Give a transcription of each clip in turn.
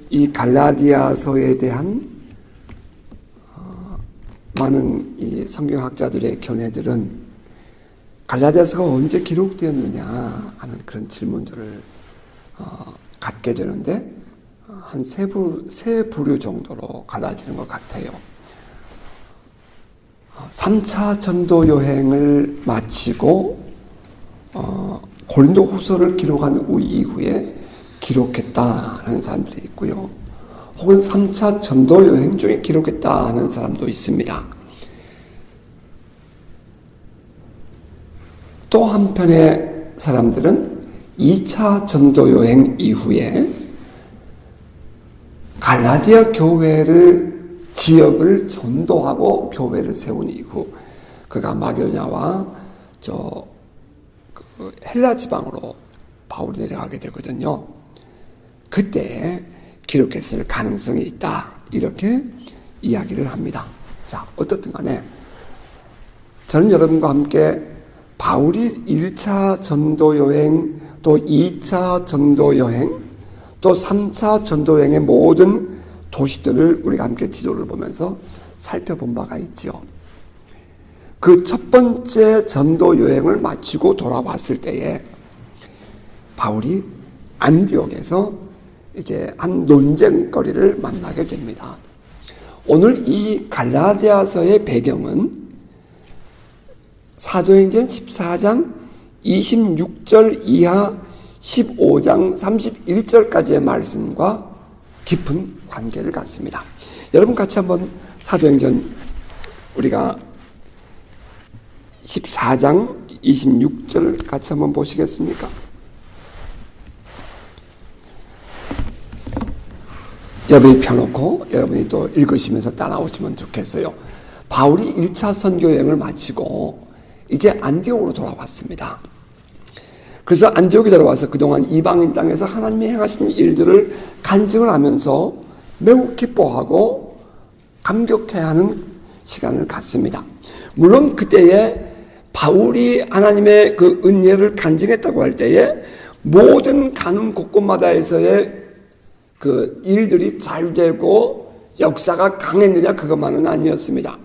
이 갈라디아서에 대한 많은 이 성경학자들의 견해들은 갈라디아서가 언제 기록되었느냐 하는 그런 질문들을 갖게 되는데 한 세 부류 정도로 갈라지는 것 같아요. 3차 전도 여행을 마치고 고린도 후서를 기록한 이후에 기록했다는 사람들이 있고요. 혹은 3차 전도 여행 중에 기록했다 하는 사람도 있습니다. 또 한편의 사람들은 2차 전도 여행 이후에 갈라디아 교회를 지역을 전도하고 교회를 세운 이후 그가 마게도냐와 헬라 지방으로 바울이 내려가게 되거든요. 그때 기록했을 가능성이 있다 이렇게 이야기를 합니다. 자, 어떻든 간에 저는 여러분과 함께 바울이 1차 전도 여행 또 2차 전도 여행 또 3차 전도 여행의 모든 도시들을 우리가 함께 지도를 보면서 살펴본 바가 있죠. 그 첫 번째 전도 여행을 마치고 돌아왔을 때에 바울이 안디옥에서 이제 한 논쟁거리를 만나게 됩니다. 오늘 이 갈라디아서의 배경은 사도행전 14장 26절 이하 15장 31절까지의 말씀과 깊은 관계를 갖습니다. 여러분 같이 한번 사도행전 우리가 14장 26절 같이 한번 보시겠습니까? 여러분이 펴놓고 여러분이 또 읽으시면서 따라오시면 좋겠어요. 바울이 1차 선교 여행을 마치고 이제 안디옥으로 돌아왔습니다. 그래서 안디옥에 들어와서 그동안 이방인 땅에서 하나님이 행하신 일들을 간증을 하면서 매우 기뻐하고 감격해하는 시간을 갖습니다. 물론 그때에 바울이 하나님의 그 은혜를 간증했다고 할 때에 모든 가는 곳곳마다에서의 그 일들이 잘 되고 역사가 강했느냐 그것만은 아니었습니다.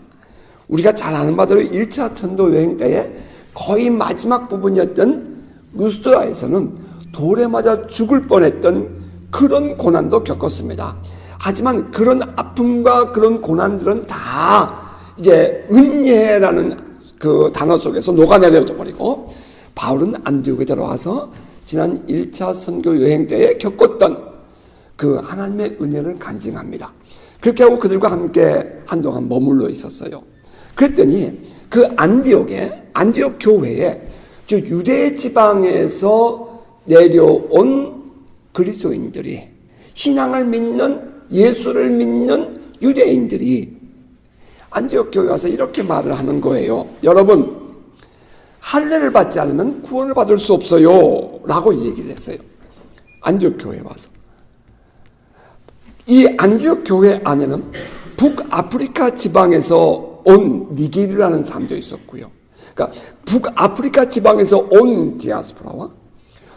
우리가 잘 아는 바대로 1차 전도 여행 때에 거의 마지막 부분이었던 루스드라에서는 돌에 맞아 죽을 뻔했던 그런 고난도 겪었습니다. 하지만 그런 아픔과 그런 고난들은 다 이제 은혜라는 그 단어 속에서 녹아내려져 버리고 바울은 안디옥에 들어와서 지난 1차 선교 여행 때에 겪었던 그 하나님의 은혜를 간증합니다. 그렇게 하고 그들과 함께 한동안 머물러 있었어요. 그랬더니 그 안디옥 교회에 유대 지방에서 내려온 그리스도인들이 신앙을 믿는 예수를 믿는 유대인들이 안디옥 교회에 와서 이렇게 말을 하는 거예요. 여러분, 할례를 받지 않으면 구원을 받을 수 없어요 라고 얘기를 했어요. 안디옥 교회에 와서. 이 안디옥 교회 안에는 북아프리카 지방에서 온 니게르라는 사람도 있었고요. 그러니까 북아프리카 지방에서 온 디아스포라와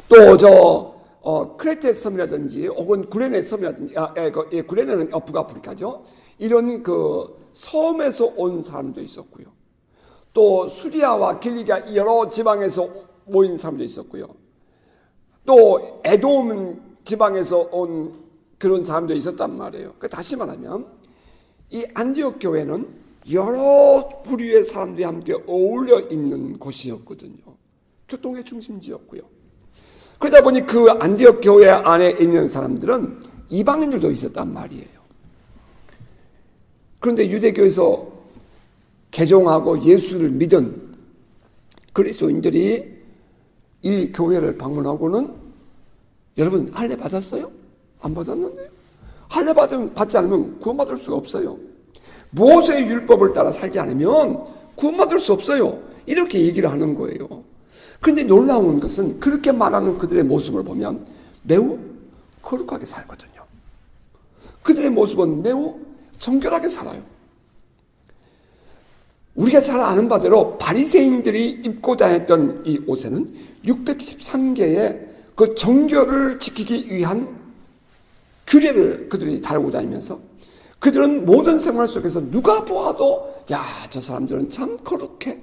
또 크레테 섬이라든지 혹은 구레네 섬이라든지 구레네는 북아프리카죠. 이런 그 섬에서 온 사람도 있었고요. 또 수리아와 길리기아 여러 지방에서 모인 사람도 있었고요. 또 에돔 지방에서 온 그런 사람도 있었단 말이에요. 그러니까 다시 말하면 이 안디옥 교회는 여러 부류의 사람들이 함께 어울려 있는 곳이었거든요. 교통의 중심지였고요. 그러다 보니 그 안디옥 교회 안에 있는 사람들은 이방인들도 있었단 말이에요. 그런데 유대교에서 개종하고 예수를 믿은 그리스도인들이 이 교회를 방문하고는 여러분 할례 받았어요? 안 받았는데요? 할례 받지 않으면 구원받을 수가 없어요. 모세의 율법을 따라 살지 않으면 구원받을 수 없어요. 이렇게 얘기를 하는 거예요. 그런데 놀라운 것은 그렇게 말하는 그들의 모습을 보면 매우 거룩하게 살거든요. 그들의 모습은 매우 정결하게 살아요. 우리가 잘 아는 바대로 바리새인들이 입고 다녔던 이 옷에는 613개의 그 정결을 지키기 위한 규례를 그들이 달고 다니면서 그들은 모든 생활 속에서 누가 보아도 야, 저 사람들은 참 거룩해,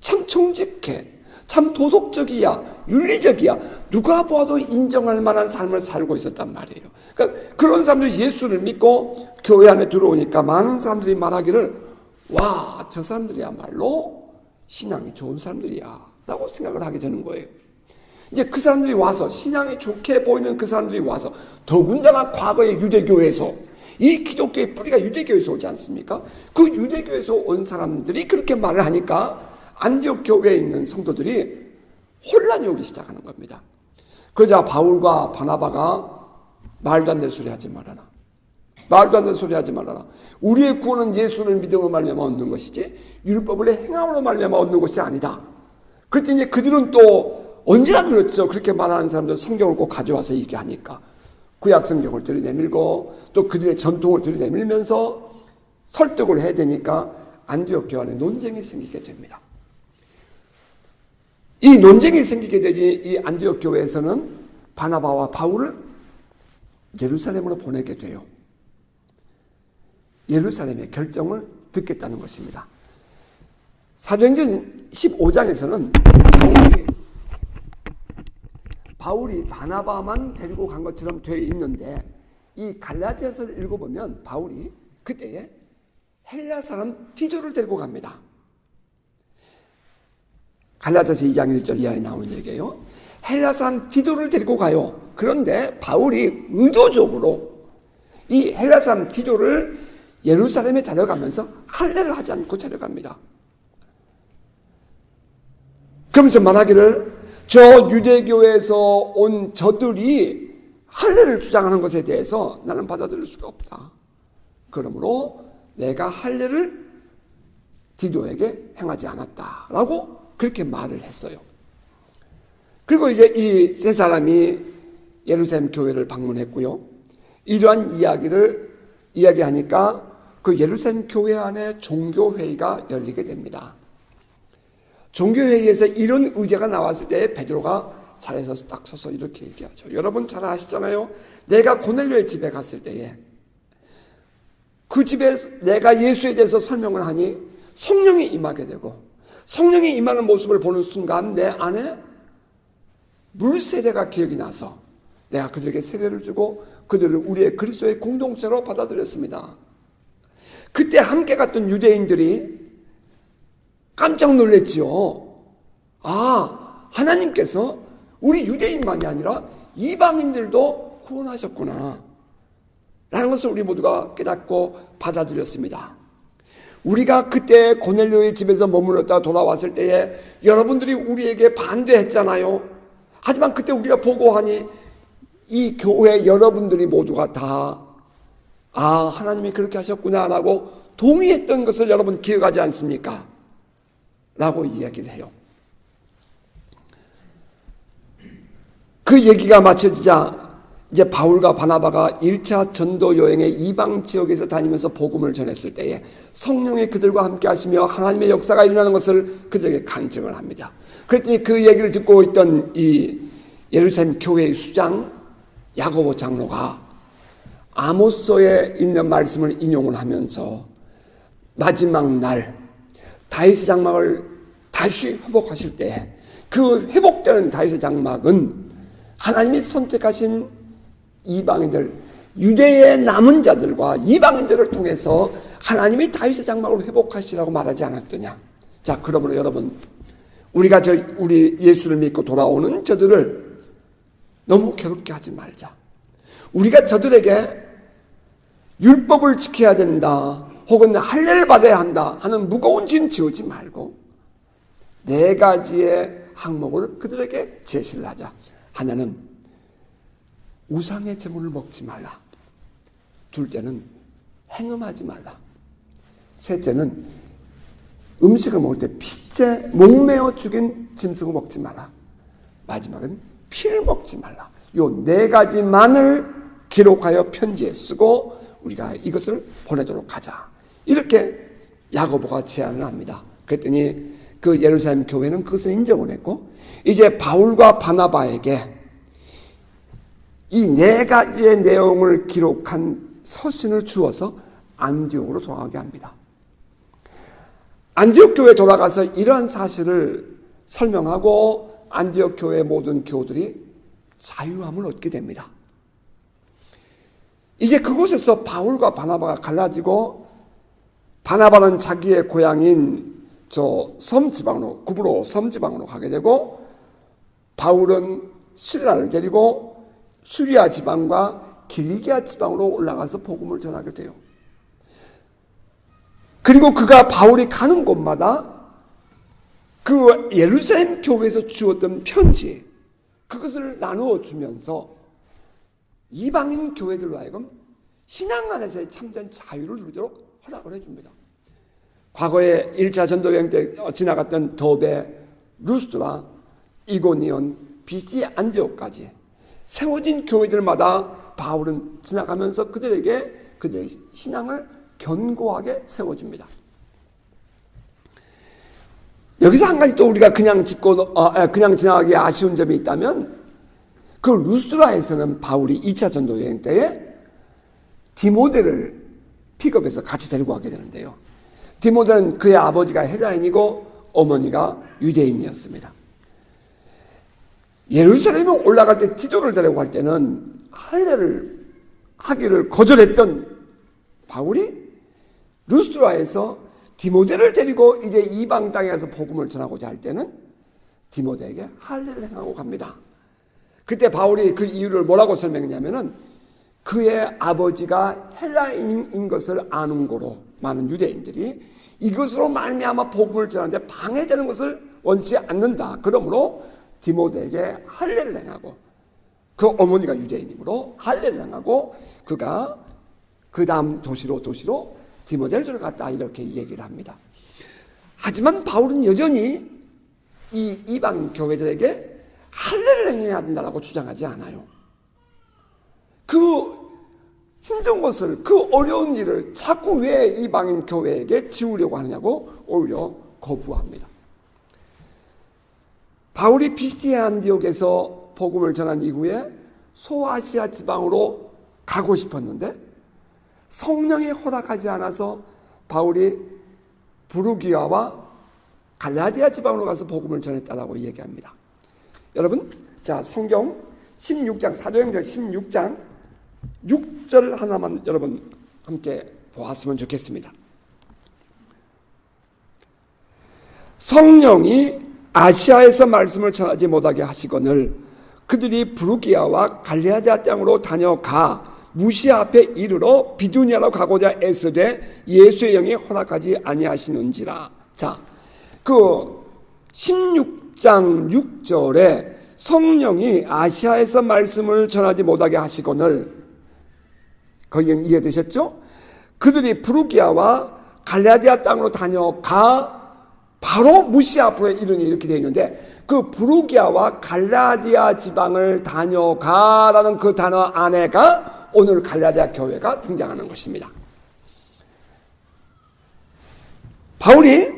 참 정직해, 참 도덕적이야, 윤리적이야, 누가 보아도 인정할 만한 삶을 살고 있었단 말이에요. 그러니까 그런 사람들이 예수를 믿고 교회 안에 들어오니까 많은 사람들이 말하기를 와, 저 사람들이야말로 신앙이 좋은 사람들이야 라고 생각을 하게 되는 거예요. 이제 그 사람들이 와서, 신앙이 좋게 보이는 그 사람들이 와서, 더군다나 과거의 유대교에서, 이 기독교의 뿌리가 유대교에서 오지 않습니까? 그 유대교에서 온 사람들이 그렇게 말을 하니까 안디옥 교회에 있는 성도들이 혼란이 오기 시작하는 겁니다. 그러자 바울과 바나바가 말도 안 되는 소리 하지 말아라. 말도 안 되는 소리 하지 말아라. 우리의 구원은 예수를 믿음으로 말미암아 얻는 것이지 율법을 행함으로 말미암아 얻는 것이 아니다. 그랬더니 이제 그들은 또 언제나 그렇죠. 그렇게 말하는 사람들 성경을 꼭 가져와서 얘기하니까 구약 성경을 들이내밀고 또 그들의 전통을 들이내밀면서 설득을 해야 되니까 안디옥 교회 안에 논쟁이 생기게 됩니다. 이 논쟁이 생기게 되지 이 안디옥 교회에서는 바나바와 바울을 예루살렘으로 보내게 돼요. 예루살렘의 결정을 듣겠다는 것입니다. 사도행전 15장에서는 바울이 바나바만 데리고 간 것처럼 되어 있는데 이 갈라디아서를 읽어보면 바울이 그때에 헬라 사람 디도를 데리고 갑니다. 갈라디아서 2장 1절 이하에 나온 얘기예요. 헬라 사람 디도를 데리고 가요. 그런데 바울이 의도적으로 이 헬라 사람 디도를 예루살렘에 데려가면서 할례를 하지 않고 데려갑니다. 그러면서 말하기를 저 유대교에서 온 저들이 할례를 주장하는 것에 대해서 나는 받아들일 수가 없다. 그러므로 내가 할례를 디도에게 행하지 않았다라고 그렇게 말을 했어요. 그리고 이제 이 세 사람이 예루살렘 교회를 방문했고요. 이러한 이야기를 이야기하니까 그 예루살렘 교회 안에 종교회의가 열리게 됩니다. 종교회의에서 이런 의제가 나왔을 때 베드로가 자리에서 딱 서서 이렇게 얘기하죠. 여러분 잘 아시잖아요. 내가 고넬료의 집에 갔을 때에 그 집에 내가 예수에 대해서 설명을 하니 성령이 임하게 되고 성령이 임하는 모습을 보는 순간 내 안에 물세례가 기억이 나서 내가 그들에게 세례를 주고 그들을 우리의 그리스도의 공동체로 받아들였습니다. 그때 함께 갔던 유대인들이 깜짝 놀랐지요. 아, 하나님께서 우리 유대인만이 아니라 이방인들도 구원하셨구나 라는 것을 우리 모두가 깨닫고 받아들였습니다. 우리가 그때 고넬료의 집에서 머물렀다 돌아왔을 때에 여러분들이 우리에게 반대했잖아요. 하지만 그때 우리가 보고하니 이 교회 여러분들이 모두가 다 하나님이 그렇게 하셨구나 라고 동의했던 것을 여러분 기억하지 않습니까? 라고 이야기를 해요. 그 얘기가 마쳐지자 이제 바울과 바나바가 1차 전도 여행의 이방 지역에서 다니면서 복음을 전했을 때에 성령이 그들과 함께 하시며 하나님의 역사가 일어나는 것을 그들에게 간증을 합니다. 그랬더니 그 얘기를 듣고 있던 이 예루살렘 교회의 수장 야고보 장로가 아모스서에 있는 말씀을 인용을 하면서 마지막 날 다윗의 장막을 다시 회복하실 때 그 회복되는 다윗의 장막은 하나님이 선택하신 이방인들, 유대의 남은 자들과 이방인들을 통해서 하나님이 다윗의 장막을 회복하시라고 말하지 않았더냐. 자, 그러므로 여러분, 우리가 우리 예수를 믿고 돌아오는 저들을 너무 괴롭게 하지 말자. 우리가 저들에게 율법을 지켜야 된다, 혹은 할례를 받아야 한다 하는 무거운 짐 지우지 말고 4가지의 항목을 그들에게 제시를 하자. 하나는 우상의 제물을 먹지 말라. 둘째는 행음하지 말라. 셋째는 음식을 먹을 때 핏째 목매어 죽인 짐승을 먹지 말라. 마지막은 피를 먹지 말라. 요 4가지만을 기록하여 편지에 쓰고 우리가 이것을 보내도록 하자. 이렇게 야고보가 제안을 합니다. 그랬더니 그 예루살렘 교회는 그것을 인정을 했고 이제 바울과 바나바에게 이 네 가지의 내용을 기록한 서신을 주어서 안디옥으로 돌아가게 합니다. 안디옥 교회에 돌아가서 이러한 사실을 설명하고 안디옥 교회의 모든 교우들이 자유함을 얻게 됩니다. 이제 그곳에서 바울과 바나바가 갈라지고, 바나바는 자기의 고향인 저 섬지방으로, 구브로 섬지방으로 가게 되고, 바울은 실라를 데리고 수리아 지방과 길리기아 지방으로 올라가서 복음을 전하게 돼요. 그리고 그가 바울이 가는 곳마다 그 예루살렘 교회에서 주었던 편지, 그것을 나누어 주면서 이방인 교회들로 하여금 신앙 안에서의 참된 자유를 누리도록 허락을 해줍니다. 과거에 1차 전도여행 때 지나갔던 더베, 루스드라, 이고니온, BC 안디옥까지 세워진 교회들마다 바울은 지나가면서 그들에게 그들의 신앙을 견고하게 세워줍니다. 여기서 한 가지 또 우리가 그냥 지나가기 아쉬운 점이 있다면, 그 루스드라에서는 바울이 2차 전도 여행 때에 디모데를 픽업해서 같이 데리고 가게 되는데요. 디모데는 그의 아버지가 헬라인이고 어머니가 유대인이었습니다. 예루살렘에 올라갈 때 티도를 데리고 갈 때는 할례를 하기를 거절했던 바울이 루스드라에서 디모데를 데리고 이제 이방 땅에 가서 복음을 전하고자 할 때는 디모데에게 할례를 행하고 갑니다. 그때 바울이 그 이유를 뭐라고 설명했냐면은, 그의 아버지가 헬라인인 것을 아는 고로 많은 유대인들이 이것으로 말미암아 복음을 전하는데 방해되는 것을 원치 않는다. 그러므로 디모데에게 할례를 행하고, 그 어머니가 유대인이므로 할례를 행하고 그가 그 다음 도시로 디모데를 들어갔다, 이렇게 얘기를 합니다. 하지만 바울은 여전히 이 이방 교회들에게 할례를 행해야 된다고 주장하지 않아요. 그 힘든 것을, 그 어려운 일을 자꾸 왜 이방인 교회에게 지우려고 하느냐고 오히려 거부합니다. 바울이 피시디아 안디옥에서 복음을 전한 이후에 소아시아 지방으로 가고 싶었는데 성령이 허락하지 않아서 바울이 부르기아와 갈라디아 지방으로 가서 복음을 전했다라고 얘기합니다. 여러분, 자, 성경 16장, 사도행전 16장 6절 하나만 여러분 함께 보았으면 좋겠습니다. 성령이 아시아에서 말씀을 전하지 못하게 하시거늘 그들이 부르기아와 갈라디아 땅으로 다녀가 무시아 앞에 이르러 비두니아로 가고자 애쓰되 예수의 영이 허락하지 아니하시는지라. 자, 그 16장 6절에 성령이 아시아에서 말씀을 전하지 못하게 하시거늘, 거기 이해되셨죠? 그들이 부르기아와 갈라디아 땅으로 다녀가 바로 무시아 앞에 이르니, 이렇게 되어 있는데, 그 부르기아와 갈라디아 지방을 다녀가라는 그 단어 안에가 오늘 갈라디아 교회가 등장하는 것입니다. 바울이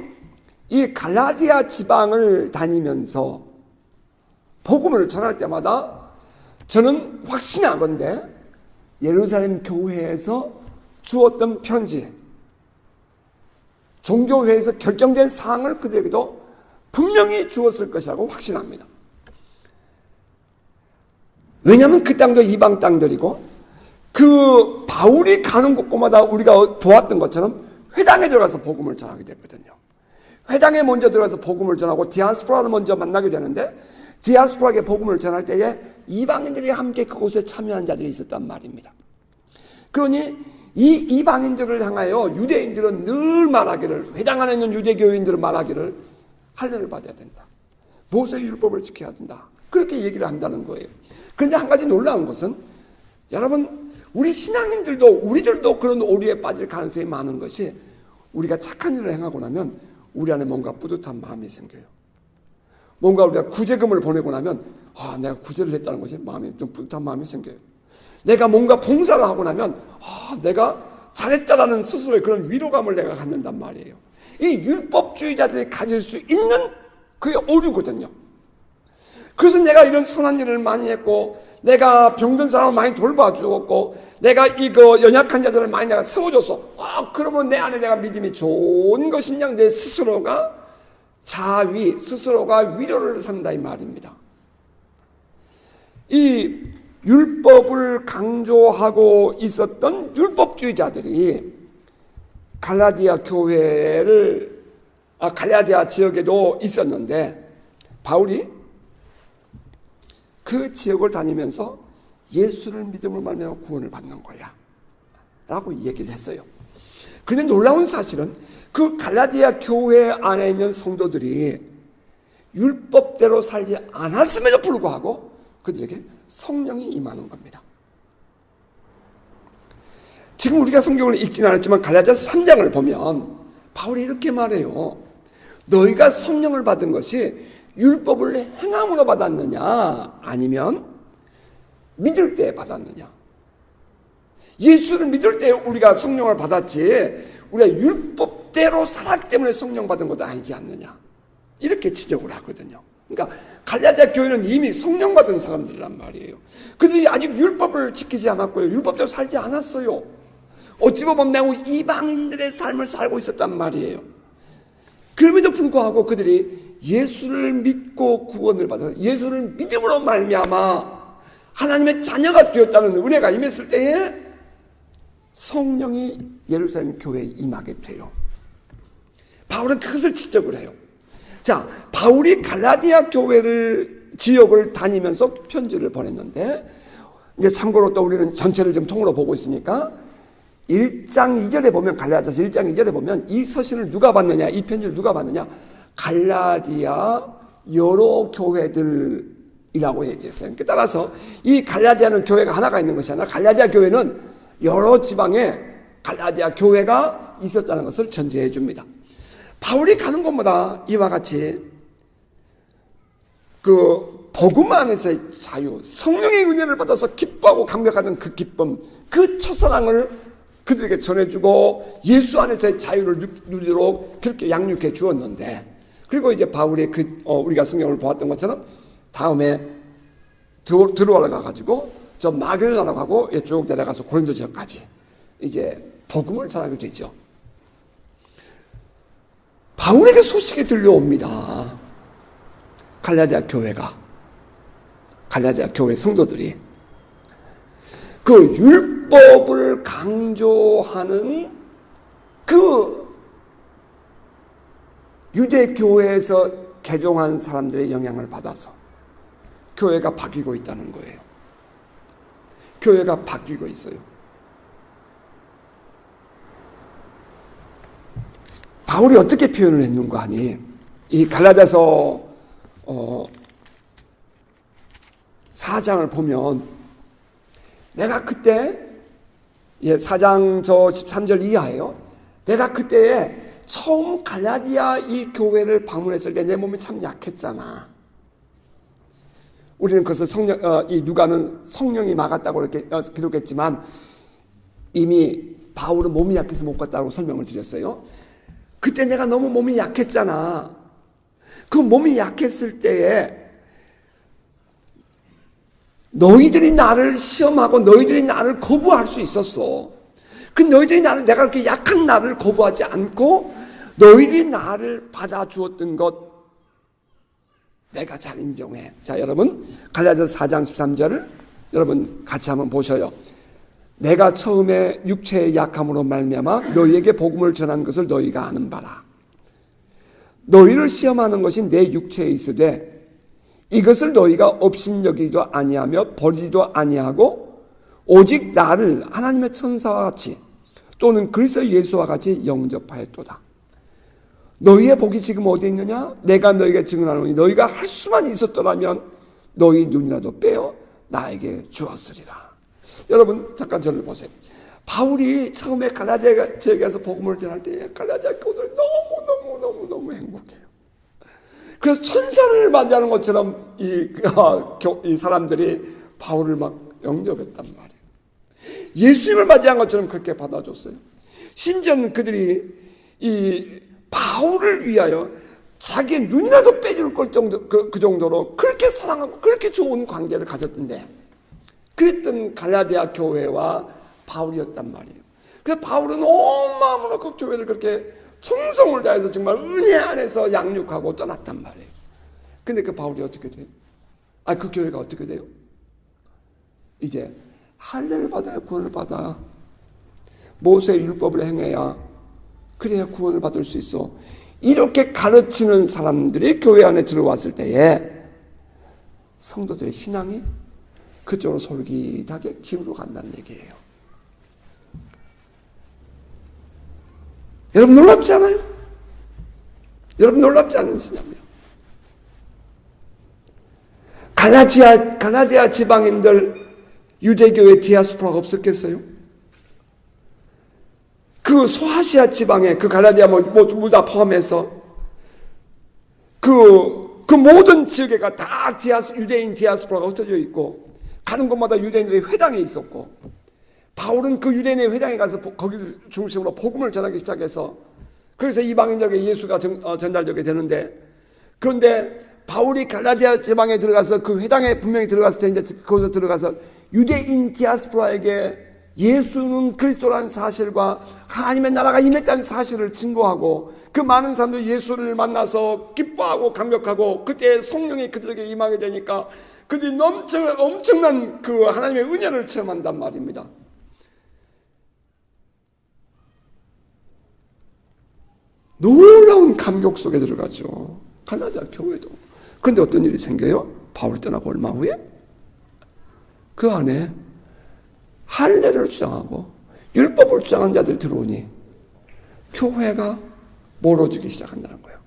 이 갈라디아 지방을 다니면서 복음을 전할 때마다 저는 확신하건대 예루살렘 교회에서 주었던 편지, 종교회에서 결정된 사항을 그들에게도 분명히 주었을 것이라고 확신합니다. 왜냐하면 그 땅도 이방 땅들이고, 그 바울이 가는 곳곳마다 우리가 보았던 것처럼 회당에 들어가서 복음을 전하게 됐거든요. 회당에 먼저 들어가서 복음을 전하고 디아스포라를 먼저 만나게 되는데, 디아스포라에게 복음을 전할 때에 이방인들이 함께 그곳에 참여한 자들이 있었단 말입니다. 그러니 이 이방인들을 향하여 유대인들은 늘 말하기를, 회당 안에 있는 유대교인들은 말하기를 할례를 받아야 된다, 모세의 율법을 지켜야 된다, 그렇게 얘기를 한다는 거예요. 그런데 한 가지 놀라운 것은, 여러분, 우리 신앙인들도, 우리들도 그런 오류에 빠질 가능성이 많은 것이, 우리가 착한 일을 행하고 나면 우리 안에 뭔가 뿌듯한 마음이 생겨요. 뭔가 우리가 구제금을 보내고 나면, 내가 구제를 했다는 것이 마음에 좀 뿌듯한 마음이 생겨요. 내가 뭔가 봉사를 하고 나면, 내가 잘했다라는 스스로의 그런 위로감을 내가 갖는단 말이에요. 이 율법주의자들이 가질 수 있는 그게 오류거든요. 그래서 내가 이런 선한 일을 많이 했고, 내가 병든 사람을 많이 돌봐주었고, 내가 이거 연약한 자들을 많이 내가 세워줬어. 그러면 내 안에 내가 믿음이 좋은 것이냐? 내 스스로가 자위, 스스로가 위로를 삼다 이 말입니다. 이 율법을 강조하고 있었던 율법주의자들이 갈라디아 갈라디아 지역에도 있었는데, 바울이 그 지역을 다니면서 예수를 믿음으로 말미암아 구원을 받는 거야 라고 얘기를 했어요. 그런데 놀라운 사실은 그 갈라디아 교회 안에 있는 성도들이 율법대로 살지 않았음에도 불구하고 그들에게 성령이 임하는 겁니다. 지금 우리가 성경을 읽지는 않았지만 갈라디아서 3장을 보면 바울이 이렇게 말해요. 너희가 성령을 받은 것이 율법을 행함으로 받았느냐, 아니면 믿을 때 받았느냐. 예수를 믿을 때 우리가 성령을 받았지, 우리가 율법대로 살았기 때문에 성령 받은 것도 아니지 않느냐, 이렇게 지적을 하거든요. 그러니까 갈라디아 교회는 이미 성령 받은 사람들이란 말이에요. 그들이 아직 율법을 지키지 않았고요, 율법대로 살지 않았어요. 어찌 보면 내가 이방인들의 삶을 살고 있었단 말이에요. 그럼에도 불구하고 그들이 예수를 믿고 구원을 받아서 예수를 믿음으로 말미암아 하나님의 자녀가 되었다는 은혜가 임했을 때에 성령이 예루살렘 교회에 임하게 돼요. 바울은 그것을 지적을 해요. 자, 바울이 갈라디아 교회를 지역을 다니면서 편지를 보냈는데, 이제 참고로 또 우리는 전체를 좀 통으로 보고 있으니까 1장 2절에 보면, 갈라디아서 1장 2절에 보면 이 서신을 누가 받느냐, 이 편지를 누가 받느냐, 갈라디아 여러 교회들이라고 얘기했어요. 따라서 이 갈라디아는 교회가 하나가 있는 것이 아니라 갈라디아 교회는 여러 지방에 갈라디아 교회가 있었다는 것을 전제해 줍니다. 바울이 가는 곳마다 이와 같이 그 복음 안에서의 자유, 성령의 은혜를 받아서 기뻐하고 감격하던 그 기쁨, 그 첫사랑을 그들에게 전해주고 예수 안에서의 자유를 누리도록 그렇게 양육해 주었는데, 그리고 이제 바울이 우리가 성경을 보았던 것처럼 다음에 들어올라 가가지고 저 마게도나로 가고 쭉 내려가서 고린도 지역까지 이제 복음을 전하게 되죠. 바울에게 소식이 들려옵니다. 갈라디아 교회 성도들이 그 율법을 강조하는 그 유대교회에서 개종한 사람들의 영향을 받아서 교회가 바뀌고 있다는 거예요. 교회가 바뀌고 있어요. 바울이 어떻게 표현을 했는가 하니, 이 갈라디아서 4장을 보면 내가 그때 4장 저 13절 이하예요. 내가 그때 처음 갈라디아 이 교회를 방문했을 때 내 몸이 참 약했잖아. 우리는 그것을 이 누가는 성령이 막았다고 이렇게 기록했지만 이미 바울은 몸이 약해서 못 갔다고 설명을 드렸어요. 그때 내가 너무 몸이 약했잖아. 그 몸이 약했을 때에 너희들이 나를 시험하고 너희들이 나를 거부할 수 있었어. 그 너희들이 내가 그렇게 약한 나를 거부하지 않고 너희들이 나를 받아주었던 것 내가 잘 인정해. 자, 여러분 갈라디아서 4장 13절을 여러분 같이 한번 보셔요. 내가 처음에 육체의 약함으로 말미암아 너희에게 복음을 전한 것을 너희가 아는 바라. 너희를 시험하는 것이 내 육체에 있으되 이것을 너희가 업신여기지도 아니하며 버리지도 아니하고 오직 나를 하나님의 천사와 같이 또는 그리스도 예수와 같이 영접하였도다. 너희의 복이 지금 어디에 있느냐? 내가 너희에게 증언하노니 너희가 할 수만 있었더라면 너희 눈이라도 빼어 나에게 주었으리라. 여러분 잠깐 저를 보세요. 바울이 처음에 갈라디아 지역에서 복음을 전할 때 갈라디아 교우들이 너무 행복해요. 그래서 천사를 맞이하는 것처럼 이 사람들이 바울을 막 영접했단 말이에요. 예수님을 맞이한 것처럼 그렇게 받아줬어요. 심지어는 그들이 이 바울을 위하여 자기의 눈이라도 빼줄 걸 정도, 그 정도로 그렇게 사랑하고 그렇게 좋은 관계를 가졌던데, 그랬던 갈라디아 교회와 바울이었단 말이에요. 그래서 바울은 온 마음으로 그 교회를 그렇게 정성을 다해서 정말 은혜 안에서 양육하고 떠났단 말이에요. 근데 그 바울이 어떻게 돼요? 그 교회가 어떻게 돼요? 이제 할례를 받아야 구원을 받아. 모세의 율법을 행해야 그래야 구원을 받을 수 있어. 이렇게 가르치는 사람들이 교회 안에 들어왔을 때에 성도들의 신앙이 그쪽으로 솔깃하게 기울어 간다는 얘기예요. 여러분 놀랍지 않아요? 여러분 놀랍지 않으시냐고요? 갈라디아 지방인들 유대교의 디아스포라가 없었겠어요? 그 소아시아 지방에 그 갈라디아 모두 다 포함해서 그 모든 지역에가 다 유대인 디아스포라가 흩어져 있고, 가는 곳마다 유대인들의 회당에 있었고, 바울은 그 유대인의 회당에 가서 거기를 중심으로 복음을 전하기 시작해서, 그래서 이방인들에게 예수가 전달되게 되는데, 그런데 바울이 갈라디아 지방에 들어가서 그 회당에 분명히 들어갔을 때, 이제 거기서 들어가서 유대인 디아스포라에게 예수는 그리스도라는 사실과 하나님의 나라가 임했다는 사실을 증거하고, 그 많은 사람들이 예수를 만나서 기뻐하고 감격하고, 그때 성령이 그들에게 임하게 되니까 그들이 엄청난 그 하나님의 은혜를 체험한단 말입니다. 놀라운 감격 속에 들어가죠. 갈라디아 교회도. 그런데 어떤 일이 생겨요? 바울이 떠나고 얼마 후에 그 안에 할례를 주장하고 율법을 주장하는 자들이 들어오니 교회가 멀어지기 시작한다는 거예요.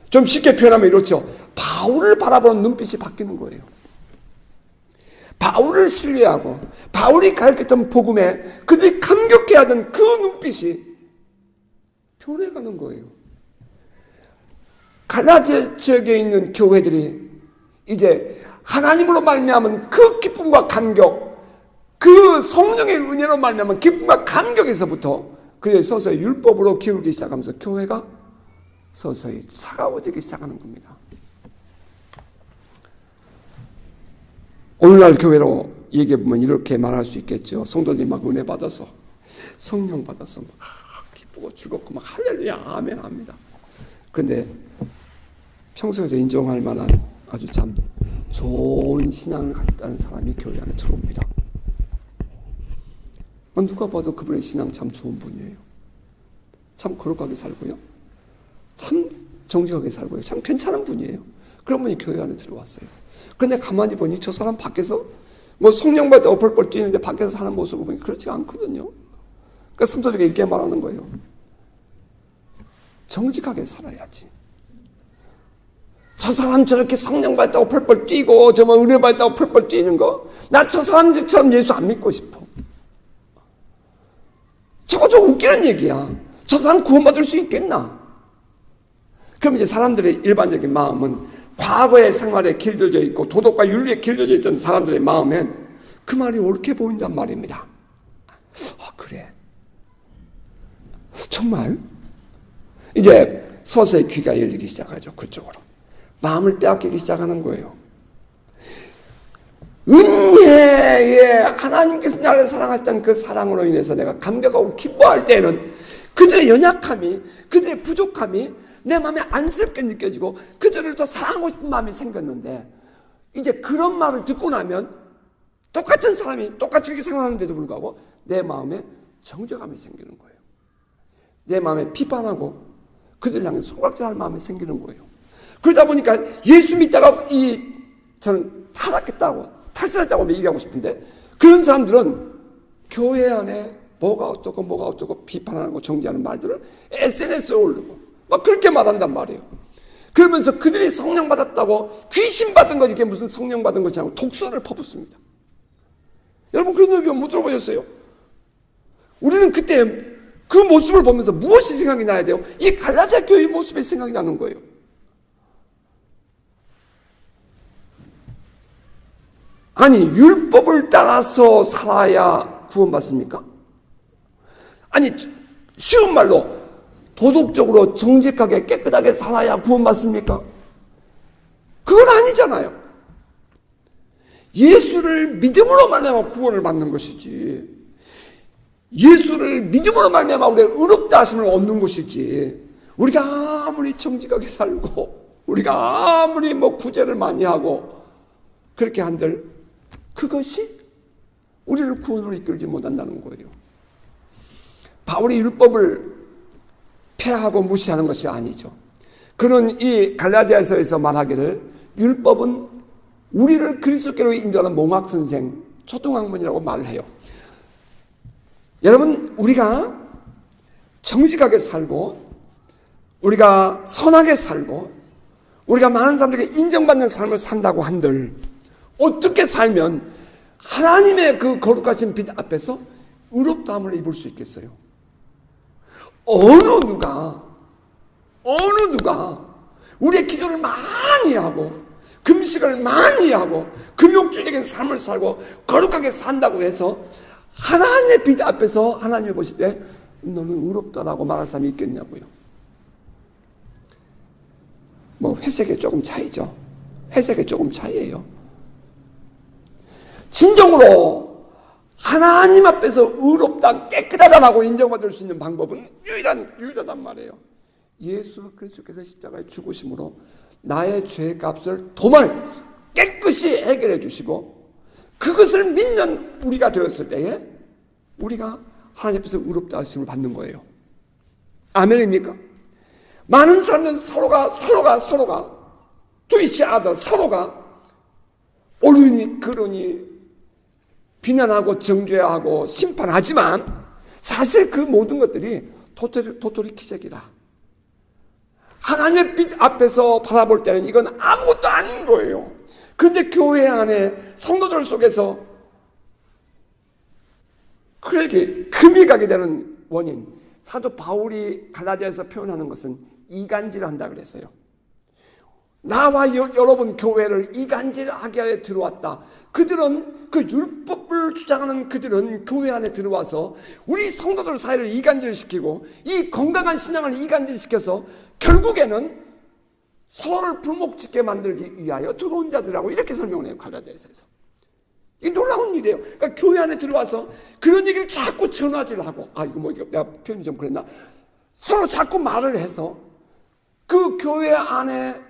좀 쉽게 표현하면 이렇죠. 바울을 바라보는 눈빛이 바뀌는 거예요. 바울을 신뢰하고 바울이 가르쳤던 복음에 그들이 감격해하던 그 눈빛이 변해가는 거예요. 갈라디아 지역에 있는 교회들이 이제 하나님으로 말미암은 그 기쁨과 감격, 그 성령의 은혜로 말미암은 기쁨과 감격에서부터 그의 서서히 율법으로 기울기 시작하면서 교회가 서서히 차가워지기 시작하는 겁니다. 오늘날 교회로 얘기해보면 이렇게 말할 수 있겠죠. 성도들이 막 은혜 받아서 성령 받아서 막 기쁘고 즐겁고 막 할렐루야 아멘 합니다. 그런데 평소에도 인정할 만한 아주 참 좋은 신앙을 가졌다는 사람이 교회 안에 들어옵니다. 누가 봐도 그분의 신앙 참 좋은 분이에요. 참 거룩하게 살고요. 참 정직하게 살고요. 참 괜찮은 분이에요. 그런 분이 교회 안에 들어왔어요. 근데 가만히 보니 저 사람 밖에서 성령 받을 때 펄펄 뛰는데 밖에서 사는 모습을 보니 그렇지 않거든요. 그러니까 성도들에게 이렇게 말하는 거예요. 정직하게 살아야지. 저 사람 저렇게 성령 받았다고 펄펄 뛰고 정말 은혜 받았다고 펄펄 뛰는 거, 나 저 사람들처럼 예수 안 믿고 싶어. 저거 좀 웃기는 얘기야. 저 사람 구원받을 수 있겠나? 그럼 이제 사람들의 일반적인 마음은 과거의 생활에 길들여져 있고 도덕과 윤리에 길들여져 있던 사람들의 마음엔 그 말이 옳게 보인단 말입니다. 그래. 정말? 이제 서서히 귀가 열리기 시작하죠. 그쪽으로. 마음을 빼앗기기 시작하는 거예요. 은혜에 하나님께서 나를 사랑하셨다는 그 사랑으로 인해서 내가 감격하고 기뻐할 때는 그들의 연약함이, 그들의 부족함이 내 마음에 안쓰럽게 느껴지고 그들을 더 사랑하고 싶은 마음이 생겼는데, 이제 그런 말을 듣고 나면 똑같은 사람이 똑같이 이렇게 생각하는데도 불구하고 내 마음에 정죄감이 생기는 거예요. 내 마음에 비판하고 그들을 향해 손가락질할 마음이 생기는 거예요. 그러다 보니까 예수 믿다가 저는 탈선했다고 얘기하고 싶은데, 그런 사람들은 교회 안에 뭐가 어떻고 비판하고 정죄하는 말들을 SNS에 올리고 막 그렇게 말한단 말이에요. 그러면서 그들이 성령 받았다고 귀신 받은 거지, 이게 무슨 성령 받은 거지 하고 독설을 퍼붓습니다. 여러분 그런 얘기 못 들어보셨어요? 우리는 그때 그 모습을 보면서 무엇이 생각이 나야 돼요? 이 갈라디아 교회의 모습이 생각이 나는 거예요. 아니, 율법을 따라서 살아야 구원받습니까? 아니, 쉬운 말로 도덕적으로 정직하게 깨끗하게 살아야 구원받습니까? 그건 아니잖아요. 예수를 믿음으로 말미암아 구원을 받는 것이지, 예수를 믿음으로 말미암아 우리의 의롭다 하심을 얻는 것이지, 우리가 아무리 정직하게 살고 우리가 아무리 구제를 많이 하고 그렇게 한들 그것이 우리를 구원으로 이끌지 못한다는 거예요. 바울이 율법을 폐하고 무시하는 것이 아니죠. 그는 이 갈라디아서에서 말하기를 율법은 우리를 그리스도께로 인도하는 몽학선생, 초등학문이라고 말을 해요. 여러분, 우리가 정직하게 살고 우리가 선하게 살고 우리가 많은 사람들에게 인정받는 삶을 산다고 한들 어떻게 살면 하나님의 그 거룩하신 빛 앞에서 의롭다함을 입을 수 있겠어요? 어느 누가 우리의 기도를 많이 하고 금식을 많이 하고 금욕주의적인 삶을 살고 거룩하게 산다고 해서 하나님의 빛 앞에서 하나님이 보실 때 너는 의롭다라고 말할 사람이 있겠냐고요. 회색에 조금 차이죠. 회색에 조금 차이예요. 진정으로 하나님 앞에서 의롭다, 깨끗하다라고 인정받을 수 있는 방법은 유일하단 말이에요. 예수 그리스도께서 십자가에 죽으심으로 나의 죄의 값을 도말 깨끗이 해결해 주시고 그것을 믿는 우리가 되었을 때에 우리가 하나님 앞에서 의롭다 하심을 받는 거예요. 아멘입니까? 많은 사람들은 서로가 투이치하다 서로가 옳으니 그러니 비난하고 정죄하고 심판하지만 사실 그 모든 것들이 도토리 키재기라. 하나님의 빛 앞에서 바라볼 때는 이건 아무것도 아닌 거예요. 그런데 교회 안에 성도들 속에서 그에게 금이 가게 되는 원인, 사도 바울이 갈라디아에서 표현하는 것은 이간질을 한다 그랬어요. 나와 여러분 교회를 이간질하게 하여 들어왔다. 그들은 그 율법을 주장하는 그들은 교회 안에 들어와서 우리 성도들 사이를 이간질시키고 이 건강한 신앙을 이간질시켜서 결국에는 서로를 불목짓게 만들기 위하여 들어온 자들이라고 이렇게 설명을 해요. 갈라디아서에서. 이 놀라운 일이에요. 그러니까 교회 안에 들어와서 그런 얘기를 자꾸 전화질하고 내가 표현이 좀 그랬나? 서로 자꾸 말을 해서 그 교회 안에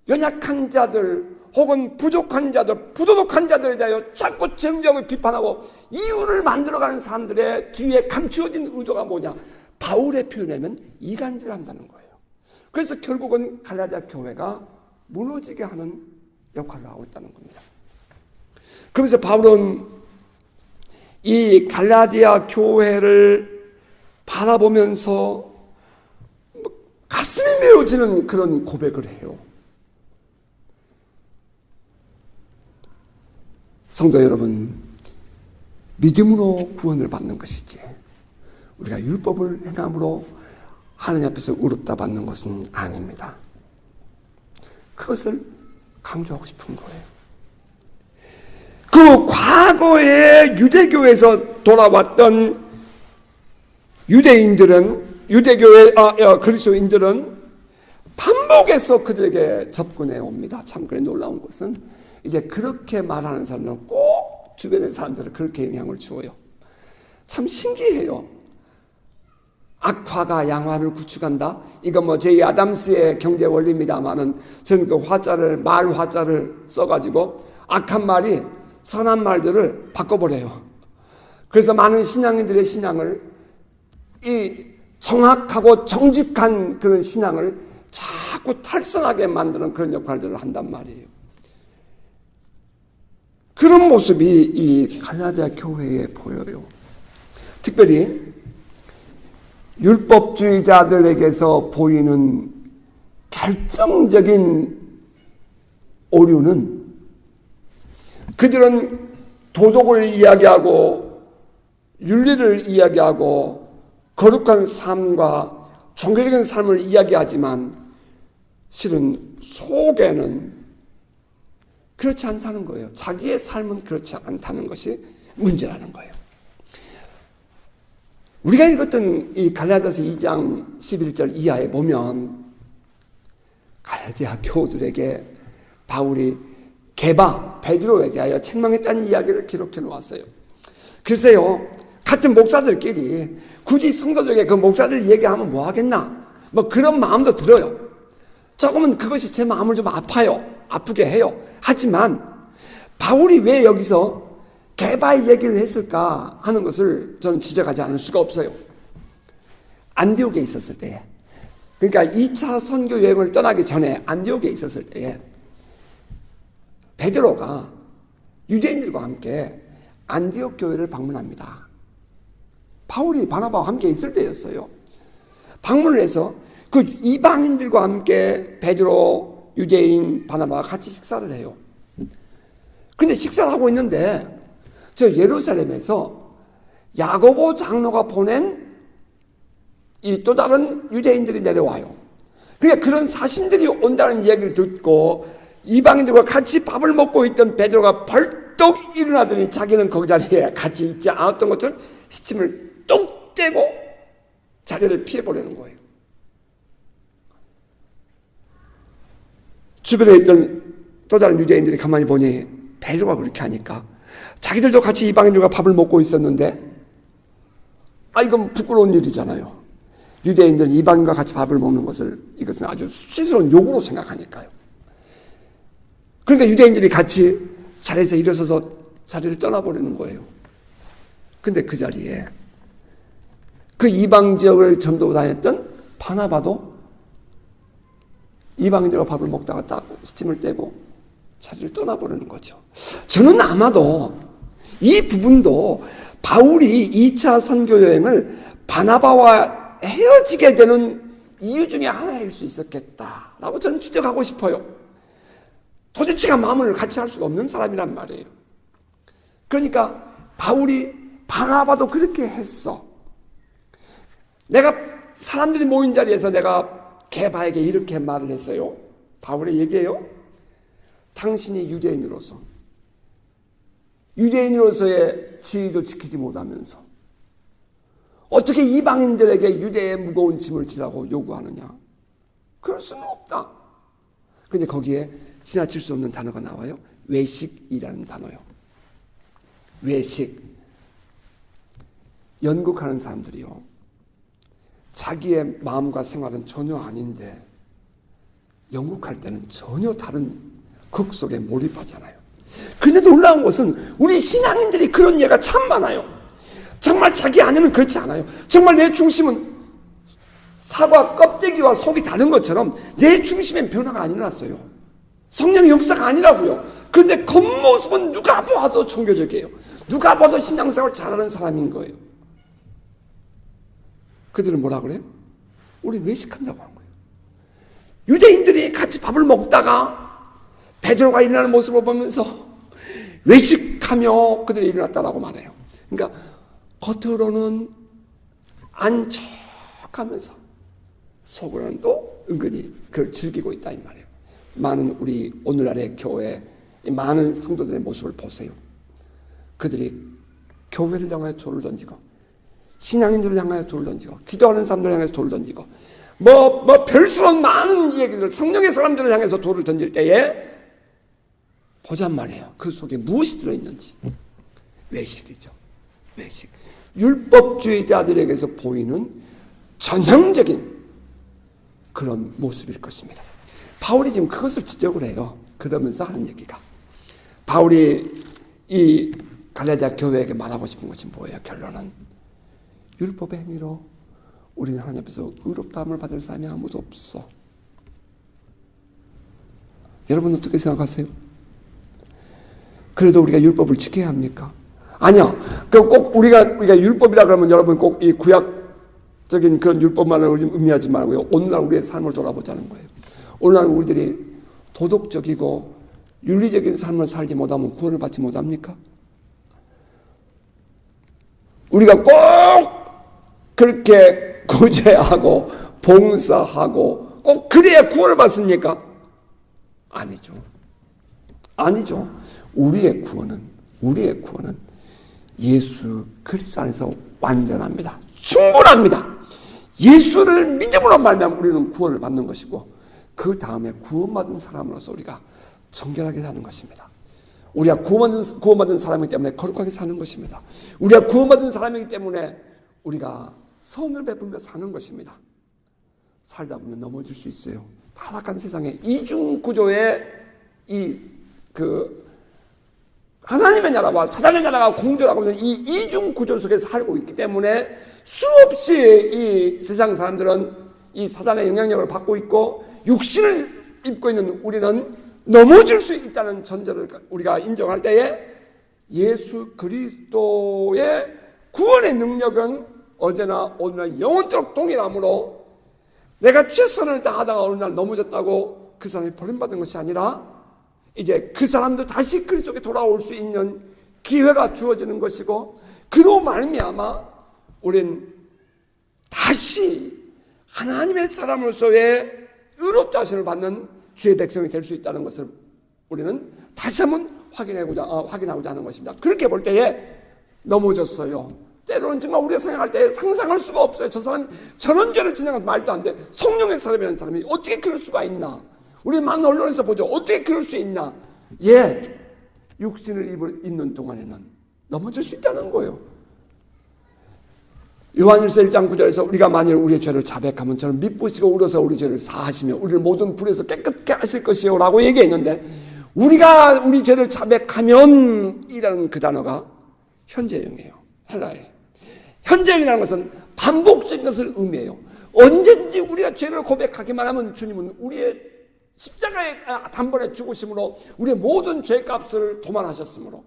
연약한 자들 혹은 부족한 자들, 부도덕한 자들에 대하여 자꾸 정적을 비판하고 이유를 만들어가는 사람들의 뒤에 감추어진 의도가 뭐냐? 바울의 표현에는 이간질한다는 거예요. 그래서 결국은 갈라디아 교회가 무너지게 하는 역할을 하고 있다는 겁니다. 그러면서 바울은 이 갈라디아 교회를 바라보면서 가슴이 메어지는 그런 고백을 해요. 성도 여러분, 믿음으로 구원을 받는 것이지 우리가 율법을 행함으로 하나님 앞에서 의롭다 받는 것은 아닙니다. 그것을 강조하고 싶은 거예요. 그 과거에 유대교에서 돌아왔던 그리스도인들은 반복해서 그들에게 접근해 옵니다. 참 그래 놀라운 것은 이제 그렇게 말하는 사람은 꼭 주변의 사람들을 그렇게 영향을 주어요. 참 신기해요. 악화가 양화를 구축한다. 이거 제2 아담스의 경제 원리입니다만은 저는 그 말 화자를 써가지고 악한 말이 선한 말들을 바꿔버려요. 그래서 많은 신앙인들의 신앙을 이 정확하고 정직한 그런 신앙을 자꾸 탈선하게 만드는 그런 역할들을 한단 말이에요. 그런 모습이 이 갈라디아 교회에 보여요. 특별히 율법주의자들에게서 보이는 결정적인 오류는 그들은 도덕을 이야기하고 윤리를 이야기하고 거룩한 삶과 종교적인 삶을 이야기하지만 실은 속에는 그렇지 않다는 거예요. 자기의 삶은 그렇지 않다는 것이 문제라는 거예요. 우리가 읽었던 이 갈라디아서 2장 11절 이하에 보면 갈라디아 교우들에게 바울이 베드로에 대하여 책망했다는 이야기를 기록해 놓았어요. 글쎄요, 같은 목사들끼리 굳이 성도들에게 그 목사들 얘기하면 뭐 하겠나? 뭐 그런 마음도 들어요. 조금은 그것이 제 마음을 좀 아프게 해요. 하지만 바울이 왜 여기서 게바의 얘기를 했을까 하는 것을 저는 지적하지 않을 수가 없어요. 안디옥에 있었을 때에, 그러니까 2차 선교 여행을 떠나기 전에 안디옥에 있었을 때에 베드로가 유대인들과 함께 안디옥 교회를 방문합니다. 바울이 바나바와 함께 있을 때였어요. 방문을 해서 그 이방인들과 함께 베드로, 유대인, 바나바가 같이 식사를 해요. 근데 식사를 하고 있는데 저 예루살렘에서 야고보 장로가 보낸 이 또 다른 유대인들이 내려와요. 그러니까 그런 사신들이 온다는 이야기를 듣고 이방인들과 같이 밥을 먹고 있던 베드로가 벌떡 일어나더니 자기는 거기 자리에 같이 있지 않았던 것처럼 시침을 뚝 떼고 자리를 피해버리는 거예요. 주변에 있던 또 다른 유대인들이 가만히 보니 베드로가 그렇게 하니까 자기들도 같이 이방인들과 밥을 먹고 있었는데 이건 부끄러운 일이잖아요. 유대인들은 이방인과 같이 밥을 먹는 것을 이것은 아주 수치스러운 욕으로 생각하니까요. 그러니까 유대인들이 같이 자리에서 일어서서 자리를 떠나버리는 거예요. 근데 그 자리에 그 이방 지역을 전도 다녔던 바나바도 이방인들과 밥을 먹다가 딱 시침을 떼고 자리를 떠나버리는 거죠. 저는 아마도 이 부분도 바울이 2차 선교 여행을 바나바와 헤어지게 되는 이유 중에 하나일 수 있었겠다라고 저는 지적하고 싶어요. 도대체가 마음을 같이 할 수가 없는 사람이란 말이에요. 그러니까 바울이 바나바도 그렇게 했어. 내가 사람들이 모인 자리에서 내가 게바에게 이렇게 말을 했어요. 바울의 얘기예요. 당신이 유대인으로서의 지위도 지키지 못하면서 어떻게 이방인들에게 유대의 무거운 짐을 지라고 요구하느냐? 그럴 수는 없다. 그런데 거기에 지나칠 수 없는 단어가 나와요. 외식이라는 단어요. 외식. 연극하는 사람들이요, 자기의 마음과 생활은 전혀 아닌데 연극할 때는 전혀 다른 극 속에 몰입하잖아요. 그런데 놀라운 것은 우리 신앙인들이 그런 예가 참 많아요. 정말 자기 안에는 그렇지 않아요. 정말 내 중심은 사과 껍데기와 속이 다른 것처럼 내 중심엔 변화가 안 일어났어요. 성령의 역사가 아니라고요. 그런데 겉모습은 누가 봐도 종교적이에요. 누가 봐도 신앙생활 잘하는 사람인 거예요. 그들은 뭐라 그래요? 우리 외식한다고 한 거예요. 유대인들이 같이 밥을 먹다가 베드로가 일어나는 모습을 보면서 외식하며 그들이 일어났다라고 말해요. 그러니까 겉으로는 안 척하면서 속으로는 또 은근히 그걸 즐기고 있다 이 말이에요. 많은 우리 오늘날의 교회 많은 성도들의 모습을 보세요. 그들이 교회를 향하여 돌을 던지고 신앙인들을 향하여 돌을 던지고 기도하는 사람들을 향해서 돌을 던지고 별수록 많은 얘기들 성령의 사람들을 향해서 돌을 던질 때에 보잔 말이에요. 그 속에 무엇이 들어있는지. 외식이죠. 외식. 율법주의자들에게서 보이는 전형적인 그런 모습일 것입니다. 바울이 지금 그것을 지적을 해요. 그러면서 하는 얘기가, 바울이 이 갈라디아 교회에게 말하고 싶은 것이 뭐예요? 결론은 율법의 행위로 우리는 하나님 앞에서 의롭다함을 받을 사람이 아무도 없어. 여러분 어떻게 생각하세요? 그래도 우리가 율법을 지켜야 합니까? 아니요. 꼭 우리가 율법이라 그러면 여러분 꼭 이 구약적인 그런 율법만을 의미하지 말고요. 오늘날 우리의 삶을 돌아보자는 거예요. 오늘날 우리들이 도덕적이고 윤리적인 삶을 살지 못하면 구원을 받지 못합니까? 우리가 꼭 그렇게 구제하고 봉사하고 꼭 그래야 구원을 받습니까? 아니죠. 아니죠. 우리의 구원은 예수 그리스도 안에서 완전합니다. 충분합니다. 예수를 믿음으로 말미암아 우리는 구원을 받는 것이고 그 다음에 구원받은 사람으로서 우리가 정결하게 사는 것입니다. 우리가 구원받은 사람이기 때문에 거룩하게 사는 것입니다. 우리가 구원받은 사람이기 때문에 우리가 선을 베풀며 사는 것입니다. 살다 보면 넘어질 수 있어요. 타락한 세상에 이중 구조의 하나님의 나라와 사단의 나라가 공존하고 있는 이 이중 구조 속에서 살고 있기 때문에 수없이 이 세상 사람들은 이 사단의 영향력을 받고 있고 육신을 입고 있는 우리는 넘어질 수 있다는 전제를 우리가 인정할 때에 예수 그리스도의 구원의 능력은 어제나 오늘나 영원토록 동일하므로 내가 최선을 다하다가 어느 날 넘어졌다고 그 사람이 버림받은 것이 아니라 이제 그 사람도 다시 그리스도께 돌아올 수 있는 기회가 주어지는 것이고 그로 말미암아 우린 다시 하나님의 사람으로서의 의롭다 하심을 받는 주의 백성이 될 수 있다는 것을 우리는 다시 한번 확인하고자 하는 것입니다. 그렇게 볼 때에 넘어졌어요. 때로는 정말 우리가 생각할 때 상상할 수가 없어요. 저 사람이 저런 죄를 지나간 말도 안 돼. 성령의 사람이라는 사람이 어떻게 그럴 수가 있나. 우리 많은 언론에서 보죠. 어떻게 그럴 수 있나. 육신을 입는 동안에는 넘어질 수 있다는 거예요. 요한일서 1장 9절에서 우리가 만일 우리의 죄를 자백하면 저는 미쁘시고 울어서 우리 죄를 사하시며 우리를 모든 불에서 깨끗게 하실 것이요 라고 얘기했는데 우리가 우리 죄를 자백하면 이라는 그 단어가 현재형이에요. 헬라예요. 현재형이라는 것은 반복적인 것을 의미해요. 언제든지 우리가 죄를 고백하기만 하면 주님은 우리의 십자가의 단번에 죽으심으로 우리의 모든 죄값을 도말하셨으므로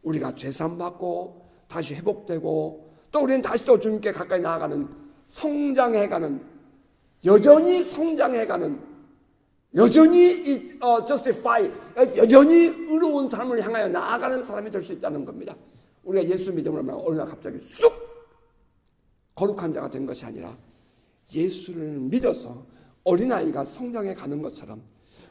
우리가 죄사함받고 다시 회복되고 또 우리는 다시 또 주님께 가까이 나아가는 성장해가는 여전히 성장해가는 여전히 justify 여전히 의로운 삶을 향하여 나아가는 사람이 될 수 있다는 겁니다. 우리가 예수 믿음으로 말하면 어느 날 갑자기 쑥 거룩한 자가 된 것이 아니라 예수를 믿어서 어린아이가 성장해 가는 것처럼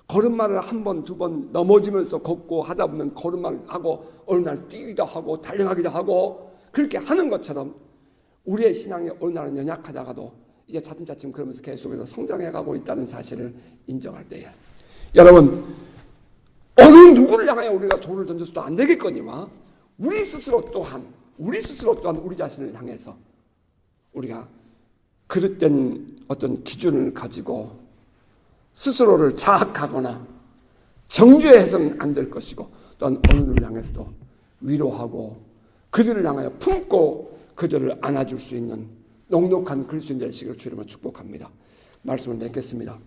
걸음마를 한 번, 두 번 넘어지면서 걷고 하다 보면 걸음마를 하고 어느 날 뛰기도 하고 달려가기도 하고 그렇게 하는 것처럼 우리의 신앙이 어느 날은 연약하다가도 이제 차츰차츰 그러면서 계속해서 성장해가고 있다는 사실을 인정할 때에 여러분 어느 누구를 향하여 우리가 돌을 던져서도 안 되겠거니와 우리 스스로 또한 우리 자신을 향해서 우리가 그릇된 어떤 기준을 가지고 스스로를 자학하거나 정죄해서는 안 될 것이고 또한 어느 누구를 향해서도 위로하고 그들을 향하여 품고 그들을 안아줄 수 있는 넉넉한 그리스도인 되시기를 주님으로 축복합니다. 말씀을 맺겠습니다.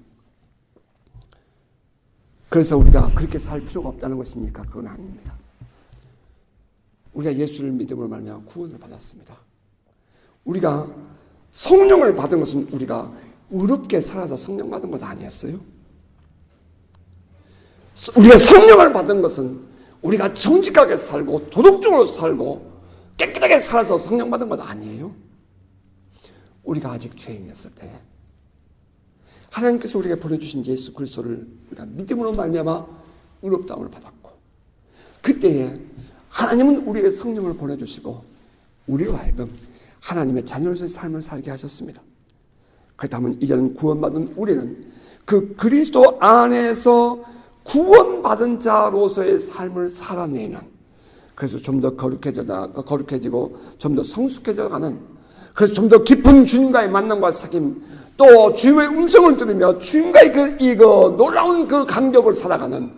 그래서 우리가 그렇게 살 필요가 없다는 것입니까? 그건 아닙니다. 우리가 예수를 믿음으로 말미암아 구원을 받았습니다. 우리가 성령을 받은 것은 우리가 의롭게 살아서 성령 받은 것 아니었어요? 우리가 성령을 받은 것은 우리가 정직하게 살고 도덕적으로 살고 깨끗하게 살아서 성령 받은 것 아니에요? 우리가 아직 죄인이었을 때 하나님께서 우리에게 보내주신 예수 그리스도를 우리가 믿음으로 말미암아 의롭다함을 받았고 그때에 하나님은 우리에게 성령을 보내주시고 우리로 하여금 하나님의 자녀로서의 삶을 살게 하셨습니다. 그렇다면 이제는 구원받은 우리는 그 그리스도 안에서 구원받은 자로서의 삶을 살아내는 그래서 좀 더 거룩해지고 좀 더 성숙해져가는 그래서 좀 더 깊은 주님과의 만남과 사귐 또 주님의 음성을 들으며 주님과의 놀라운 그 감격을 살아가는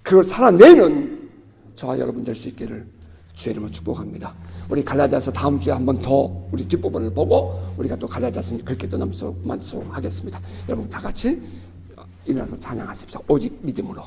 그걸 살아내는 저와 여러분 될 수 있기를 주의 이름으로 축복합니다. 우리 갈라디아서 다음 주에 한 번 더 우리 뒷부분을 보고 우리가 또 갈라디아서 그렇게 또 넘수록 하겠습니다. 여러분 다 같이 일어나서 찬양하십시오. 오직 믿음으로.